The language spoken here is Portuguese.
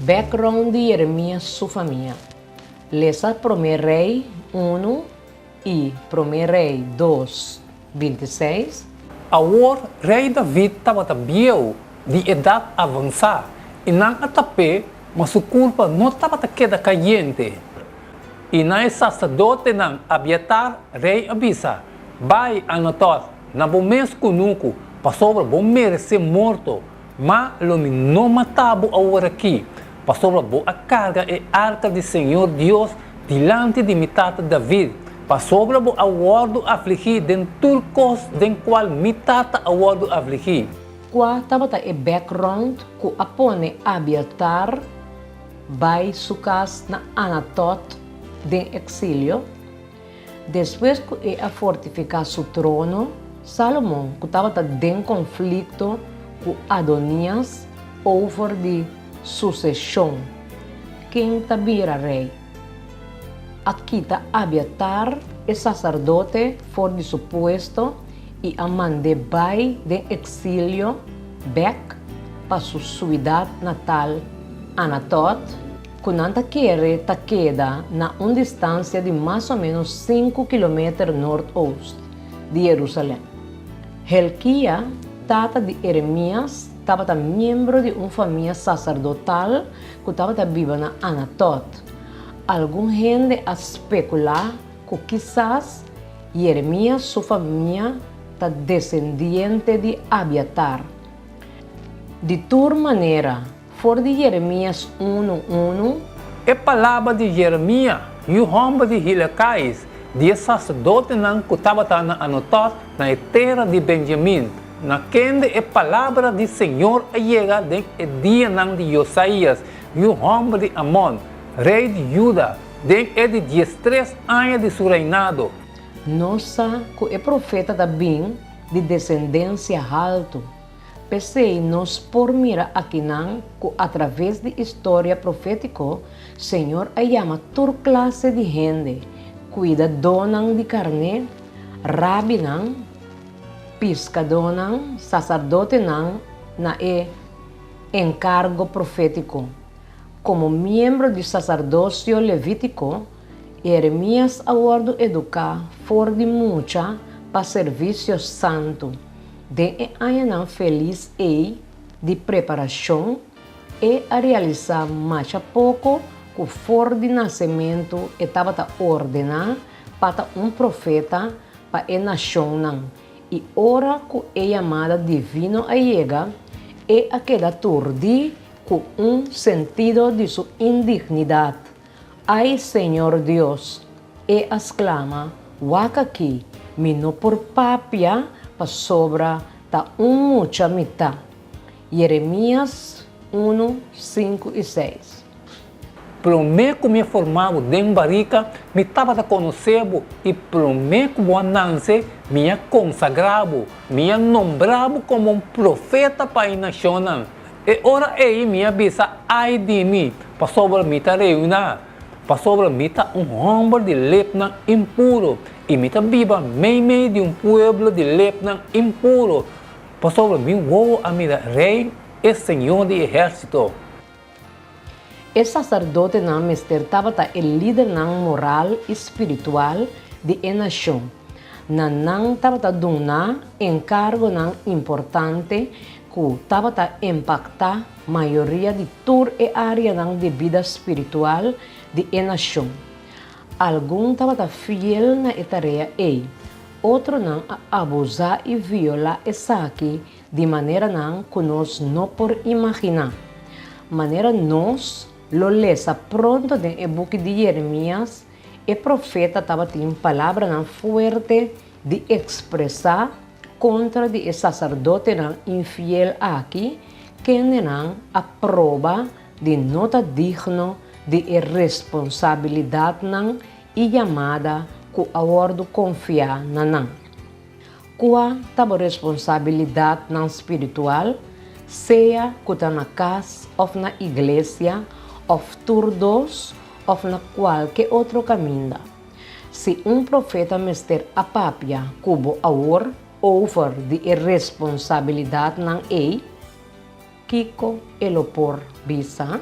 background de Jeremias sua família. Lesa 1 Rei 1 e 1 Rei 2, 26. Agora, rei David estava viejo, de idade avançada, e não atape, mas sua culpa não estava queda caliente. E não sacerdote não Abiatar, rei avisa, vai anotar, na bom mês conuco, passou bom merecer morto, mas lo não matava agora aqui, passou bom a carga e arca do Senhor Deus diante de mitad David, passou bom a guardo afligir den turcos den qual mitad a guardo afligir. Qua estava e background que apone Abiatar, vai sucas na Anatot, de exílio. Depois que a fortificar seu trono, Salomão, que estava em conflito com Adonias over de sucessão, quem vira rei. Aqui está Abiatar, o sacerdote, fora de seu posto, e a mande vai de exílio back para sua cidade natal, Anatot, quando quer queda na uma distância de mais ou menos 5 km norte-oeste de Jerusalém. Helquia, tata de Jeremias, estava membro de uma família sacerdotal que estava viva na Anatot. Algum gente a especular que quizás Jeremias, sua família, está descendente de Abiatar. De toda maneira, fora de Jeremias 1:1, A palavra de Jeremias e o homem de Hilcais, de sacerdote não que estava anotado na terra de Benjamim, na quem a palavra do Senhor chega de dia de Josias e o homem de Amon, rei de Judá, de 13 anos de seu reinado. nossa que o profeta também de descendência alta. Pensei nos por mira aqui não que através de história profética, Senhor a chama toda classe de gente, cuidador de carne, rabi não, pescador não, sacerdote não, na encargo profético. Como membro do sacerdócio levítico, Jeremias aguardo educar for de mucha para serviço santo. De anos feliz de preparação e a realizar mais a pouco que for de nascimento estava ordenado para um profeta para a nação. E ora que é chamada divino a chega e a queda turdi com sentido de sua indignidade. Ai Senhor Deus, e exclama, waka aqui, mino por papia, para sobra ta mucha mitad. Jeremias 1, 5 e 6. Pelo menos que me formava em Barica, me estava conhecendo e pelo menos que eu nasci, me consagrava, me nombrava como um profeta para a nação. E ora ele me avisa, ai de mim, para sobre me reúna, para sobre me homem de lepna impuro, e me viva meio de um pueblo de lepna impuro, para sobre mim vou a minha rei e senhor de exército. O sacerdote não estava o líder não moral e espiritual de a nação. Não estava dando encargo não importante que estava impactar a maioria de toda a área de vida espiritual de a nação. Alguns estava fiel na tarefa e outros não abusar e violar essa aqui de maneira não que nós não por imaginar. Maneira nós lo lesa pronto no book de Jeremias, o profeta estava tendo palavra não forte de expressar contra o sacerdote não infiel aqui, que não aprova de nota digno de responsabilidade não e chamada que acordo confiar na não. Qual estava responsabilidade não espiritual, seja que está na casa ou na igreja, ou turdos, ou na qualquer outro caminho. Se um profeta mester a papia cubo awor over de responsabilidade não é, Kiko elopor bisa,